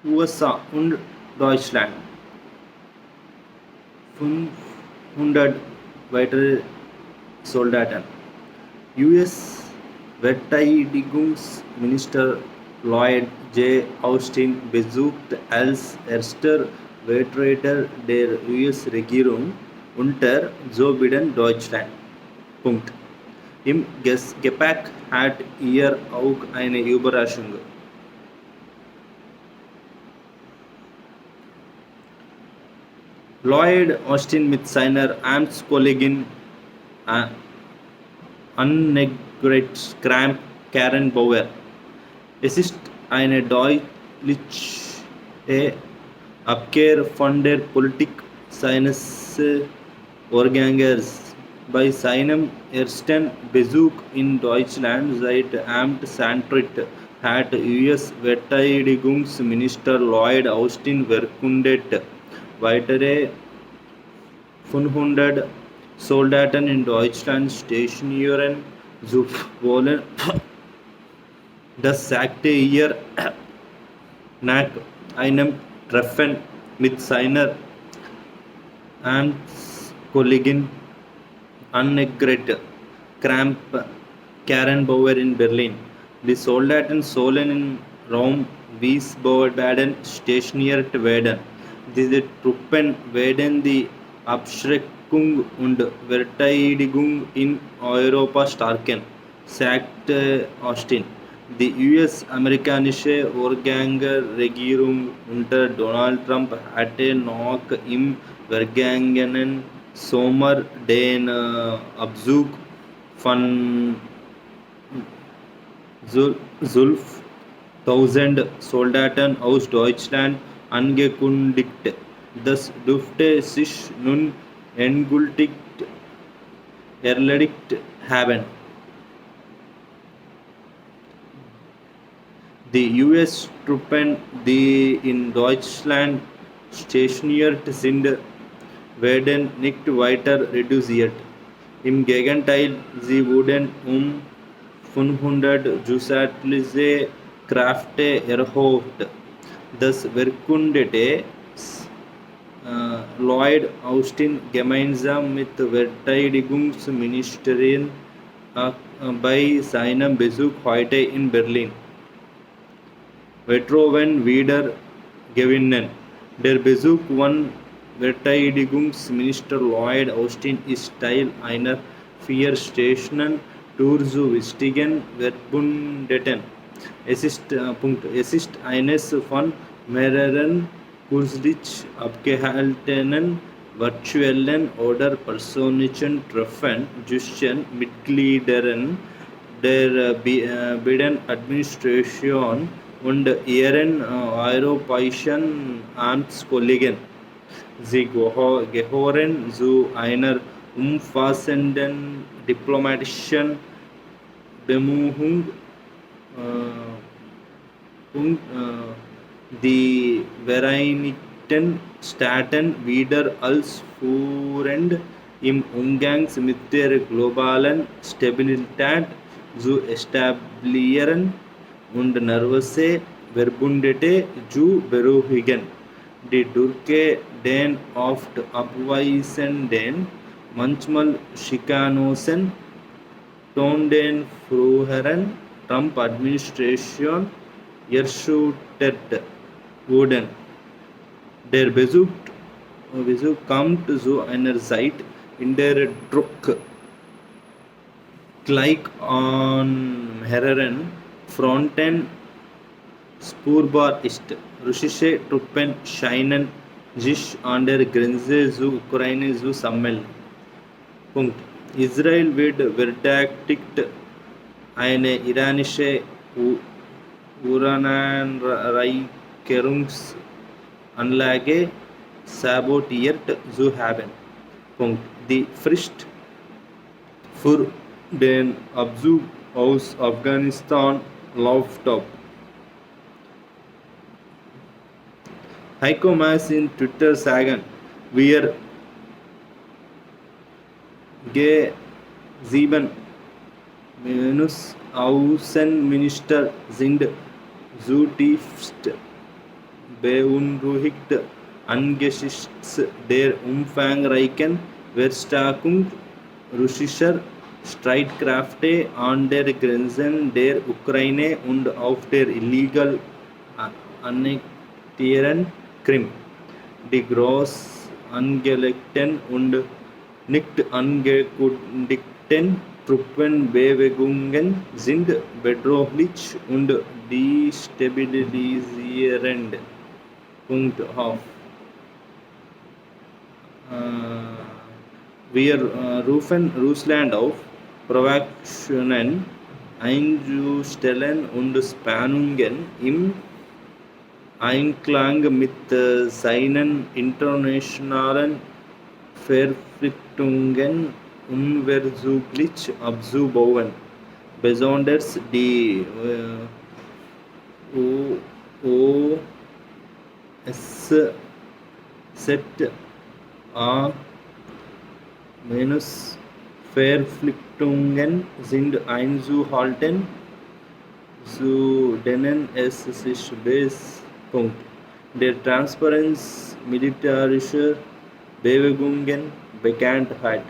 USA und Deutschland 500 weitere Soldaten. US Verteidigungsminister Lloyd J. Austin besuchte als erster Vertreter der US-Regierung unter Joe Biden Deutschland. Punkt. Im Gepäck hat er auch eine Überraschung. Lloyd Austin mit seiner Amtskollegin äh, Annegret Kramp-Karrenbauer. Es ist eine deutliche Abkehr von der Politik seines Vorgängers. Bei seinem ersten Besuch in Deutschland seit Amtsantritt hat US-Verteidigungsminister Lloyd Austin verkündet, weitere 500 Soldaten in Deutschland stationieren zu wollen. Das sagte er nach einem Treffen mit seiner Amtskollegin Annegret Kramp-Karrenbauer in Berlin. Die Soldaten sollen in Raum Wiesbaden stationiert werden. Diese Truppen werden die Abschreckung und Verteidigung in Europa stärken, sagte Austin. Die US-amerikanische Vorgängerregierung unter Donald Trump hatte noch im vergangenen Sommer den Abzug von 12.000 Soldaten aus Deutschland angekündigt. Das dürfte sich nun endgültig erledigt haben. Die US-Truppen, die in Deutschland stationiert sind, werden nicht weiter reduziert. Im Gegenteil, sie wurden 500 zusätzliche Kräfte erhöht. Das verkündete Lloyd Austin gemeinsam mit Verteidigungsministerin bei seinem Besuch heute in Berlin. Vertrauen wieder gewinnen. Der Besuch von Verteidigungsminister Lloyd Austin ist Teil einer 4-Stationen-Tour zu wichtigen Verbündeten. Es ist eines von mehreren kürzlich abgehaltenen virtuellen oder persönlichen Treffen zwischen Mitgliedern der Biden-Administration und ihren europäischen Amtskollegen. Sie gehören zu einer umfassenden diplomatischen Bemühung, die Vereinigten Staaten wieder als Führend im Umgang mit der globalen Stabilität zu etablieren und nervöse Verbündete zu beruhigen. Die Türkei den oft abweisenden, manchmal schikanosen Ton den früheren Trump-Administration erschüttert wurden. Der Besuch kommt zu einer Zeit, in der Druck gleich an mehreren Fronten spürbar ist. Russische Truppen scheinen sich an der Grenze zur Ukraine zu sammeln. Punkt. Israel wird verdächtigt, eine iranische Uranreicherungsanlage sabotiert zu haben. Punkt. Die Frist für den Abzug aus Afghanistan läuft ab. Heiko Maas in Twitter sagen, wir G7 Außenminister sind zutiefst beunruhigt angesichts der umfangreichen Verstärkung russischer Streitkräfte an der Grenzen der Ukraine und auf der illegal annektierten Krim. Die groß angelegten und nicht angekündigten Truppenbewegungen sind bedrohlich und destabilisierend. Punkt auf. Wir rufen Russland auf, Provokationen einzustellen und Spannungen im Einklang mit seinen internationalen Verpflichtungen unverzüglich abzubauen. Besonders die OSZE-Verpflichtungen sind einzuhalten, zu denen es sich bis der Transparenz militärischer Bewegungen bekannt hat.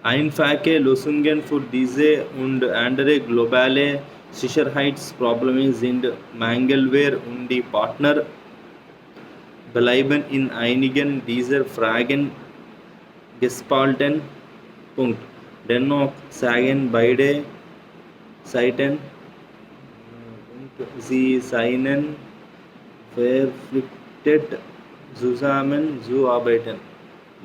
Einfache Lösungen für diese und andere globale Sicherheitsprobleme sind Mangelware und die Partner bleiben in einigen dieser Fragen gespalten. Dennoch sagen beide Seiten, sie seien verpflichtet, zusammenzuarbeiten.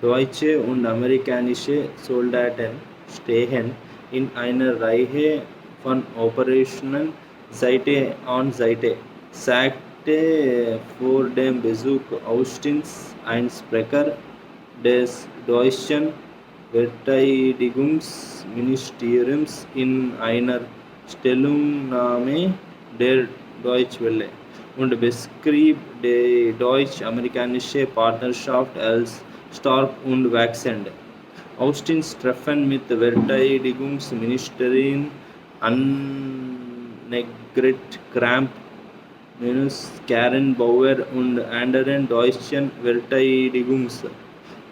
Deutsche und amerikanische Soldaten stehen in einer Reihe von Operationen Seite an Seite, sagte vor dem Besuch Austins ein Sprecher des deutschen Verteidigungsministeriums in einer Stellungnahme der Deutsche Welle und beschrieb die deutsch-amerikanische Partnerschaft als stark und wachsend. Austins Treffen mit Verteidigungsministerin Annegret Kramp, Karen Bauer und anderen deutschen Verteidigungs-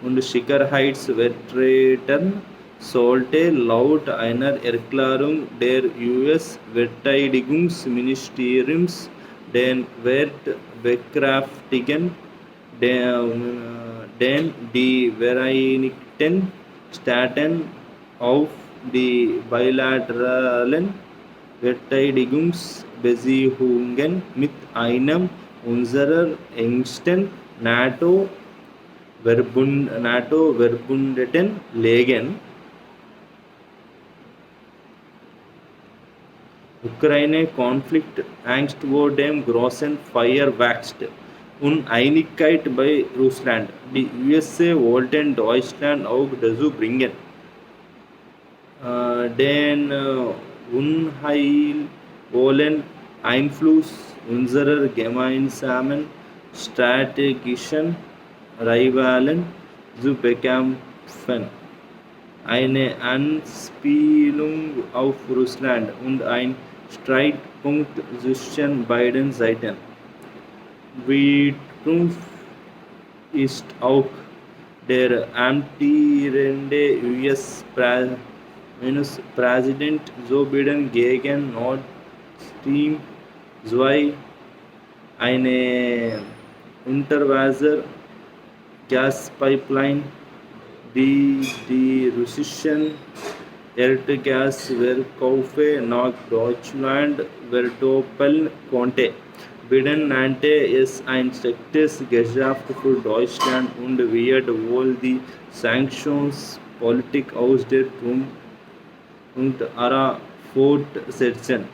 und Sicherheitsvertretern sollte laut einer Erklärung der US-Verteidigungsministeriums den Wert bekräftigen, den die Vereinigten Staaten auf die bilateralen Verteidigungsbeziehungen mit einem unserer engsten NATO-Verbündeten legen. Ukraine-Konflikt Angst vor dem großen Feuer wächst. Uneinigkeit bei Russland. Die USA wollten Deutschland auch dazu bringen, den unheilvollen Einfluss unserer gemeinsamen strategischen Rivalen zu bekämpfen. Eine Anspielung auf Russland und ein Streitpunkt zwischen beiden Seiten. Wie Trump ist auch der amtierende US-Präsident Joe Biden gegen Nord Stream 2, eine Unterwasser-Gaspipeline, die die russischen Erdgasverkäufe nach Deutschland verdoppeln konnte. Biden nannte es ein schlechtes Geschäft für Deutschland und wird wohl die Sanktionspolitik aus der Trump-Ära fortsetzen.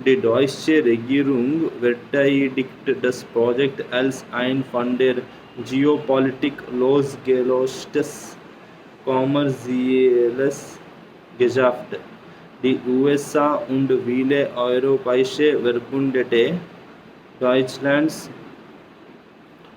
Die deutsche Regierung verteidigt das Projekt als ein von der Geopolitik losgelöstes kommerzielles Geschäft. Die USA und viele europäische Verbündete Deutschlands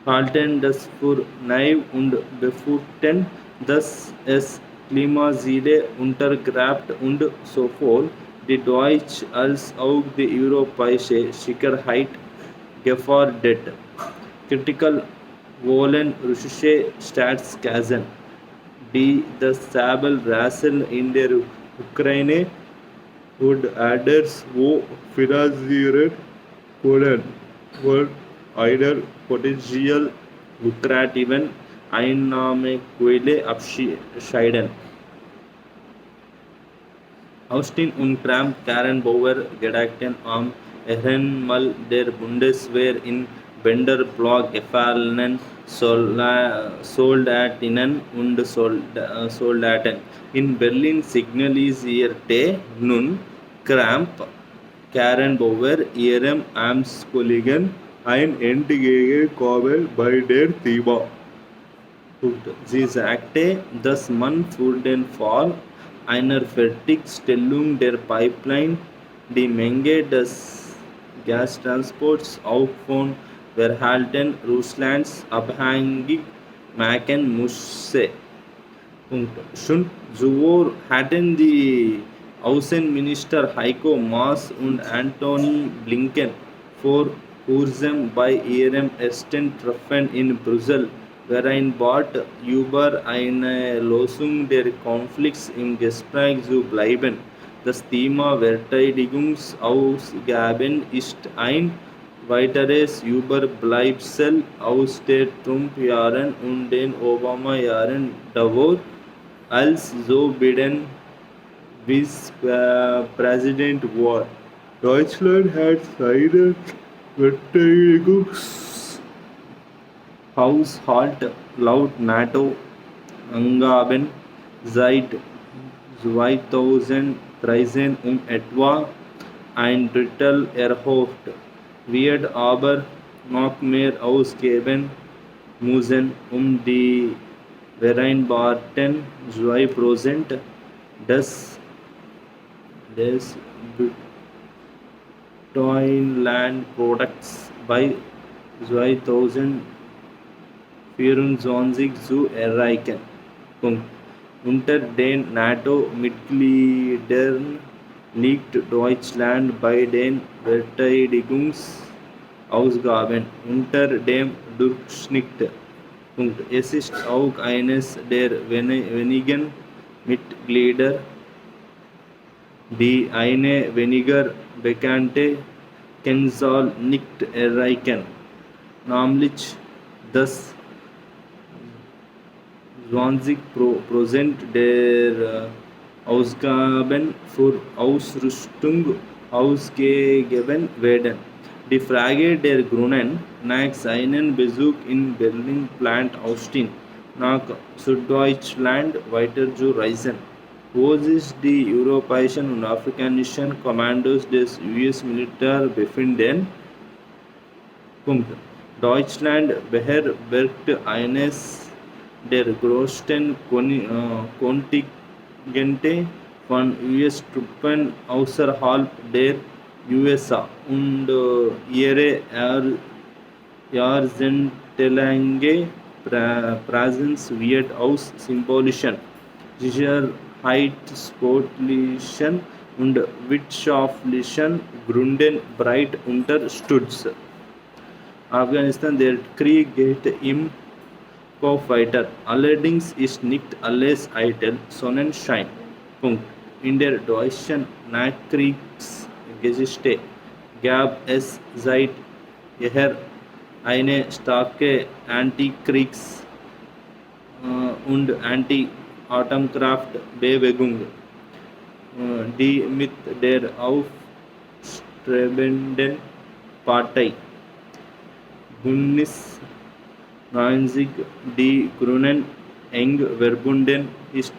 halten das für naiv und befürchten, dass es Klimaziele untergräbt und so voll Die Deutsch als auch die europäische Sicherheit gefährdet. Critical wollen russische Staatskassen, die das Sabelrassel in der Ukraine und anderswo finanzieren können, von einer potenziell lukrativen Einnahmequelle abscheiden. Austin und Kramp Karrenbauer gedachten am Ehrenmal der Bundeswehr in Bänderblock gefallenen Soldatinnen und Soldaten. In Berlin signalisierte nun Kramp Karrenbauer ihrem Amtskollegen ein Entgegenkommen bei der Thema. Sie sagte, dass man für den Fall einer Fertigstellung der Pipeline die Menge des Gastransports auch von Verhalten Russlands abhängig machen müsse. Schon zuvor hatten die Außenminister Heiko Maas und Antony Blinken vor kurzem bei ihrem ersten Treffen in Brüssel vereinbart, über eine Lösung der Konflikts im Gespräch zu bleiben. Das Thema Verteidigungsausgaben ist ein weiteres Überbleibsel aus den Trump-Jahren und den Obama-Jahren davor, als Joe Biden Vice-Präsident war. Deutschland hat seinen Verteidigungshaushalt laut NATO-Angaben seit 2013 etwa ein Drittel erhöht, wird aber noch mehr ausgeben müssen, um die vereinbarten 2% des Bruttoinlandprodukts bei 2024 zu erreichen. Unter den NATO-Mitgliedern liegt Deutschland bei den Verteidigungsausgaben unter dem Durchschnitt. Es ist auch eines der wenigen Mitglieder, die eine weniger bekannte Kennzahl nicht erreichen, nämlich dass 20% der Ausgaben für Ausrüstung ausgegeben werden. Die Frage der Grünen nach seinem Besuch in Berlin plant Austin nach Süddeutschland weiterzureisen, wo sich die europäischen und afrikanischen Kommandos des US-Militärs befinden. Deutschland beherbergt eines der größten Kontingente von US-Truppen außerhalb der USA und ihre jahrzehntelange Präsenz wird aus symbolischen, sicherheitspolitischen und wirtschaftlichen Gründen breit unterstützt. Afghanistan, der Krieg geht im Kopf weiter. Allerdings ist nicht alles eitel Sonnenschein. In der deutschen Nachkriegsgeschichte gab es seit jeher eine starke Antikriegs- und Anti-Atomkraftbewegung, die mit der aufstrebenden Partei Bündnis 90 die Grünen eng verbunden ist,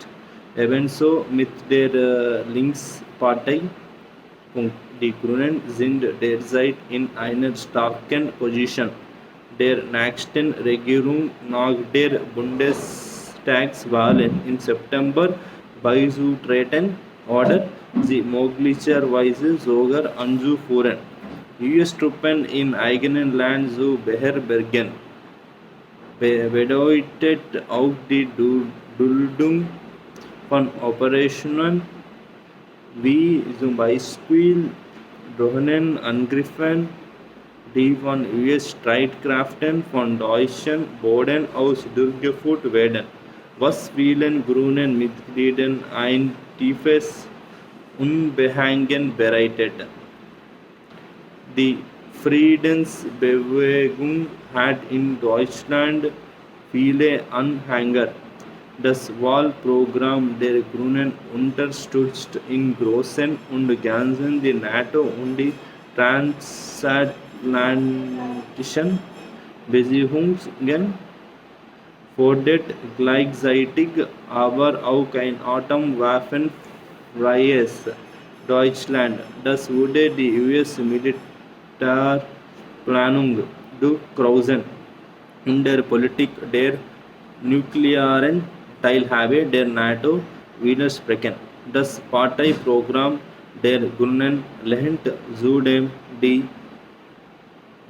ebenso mit der Linkspartei. Die Grünen sind derzeit in einer starken Position, der nächsten Regierung nach der Bundestagswahlen im September beizutreten oder sie möglicherweise sogar anzuführen. US-Truppen in eigenen Land zu beherbergen, bedeutet auch die Duldung von Operationen wie zum Beispiel Drohnen die von US-Streitkräften von deutschen Boden aus durchgeführt werden, was vielen grünen Mitgliedern ein tiefes Unbehagen bereitet. Die Friedensbewegung hat in Deutschland viele Anhänger. Das Wahlprogramm der Grünen unterstützt in Großen und Ganzen die NATO und die transatlantischen Beziehungen, fordert gleichzeitig aber auch ein atomwaffenfreies Deutschland. Das würde die US-Militärplanung durchkreuzen in der Politik der nuklearen Teilhabe der NATO widersprechen. Das Parteiprogramm der Grünen lehnt zudem die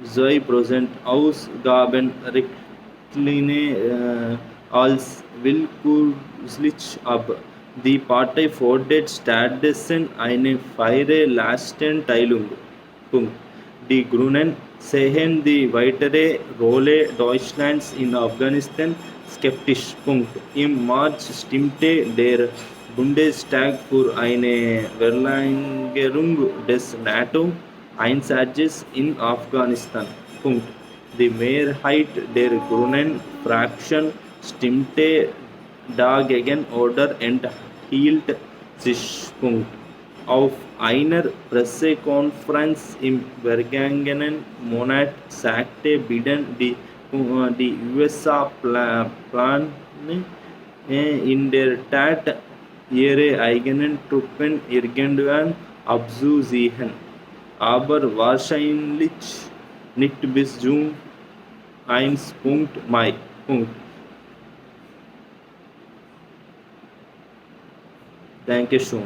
2% Ausgabenrichtlinie als willkürlich ab. Die Partei fordert stattdessen eine faire Lastenteilung. Punkt. Die Grünen sehen die weitere Rolle Deutschlands in Afghanistan skeptisch. Punkt. Im März stimmte der Bundestag für eine Verlängerung des NATO-Einsatzes in Afghanistan. Punkt. Die Mehrheit der Grünen Fraktion stimmte dagegen oder enthielt sich. Punkt. Auf einer Pressekonferenz im vergangenen Monat sagte Biden, die USA planen in der Tat, ihre eigenen Truppen irgendwann abzuziehen, aber wahrscheinlich nicht bis June 1. Mai. Punkt. Dankeschön.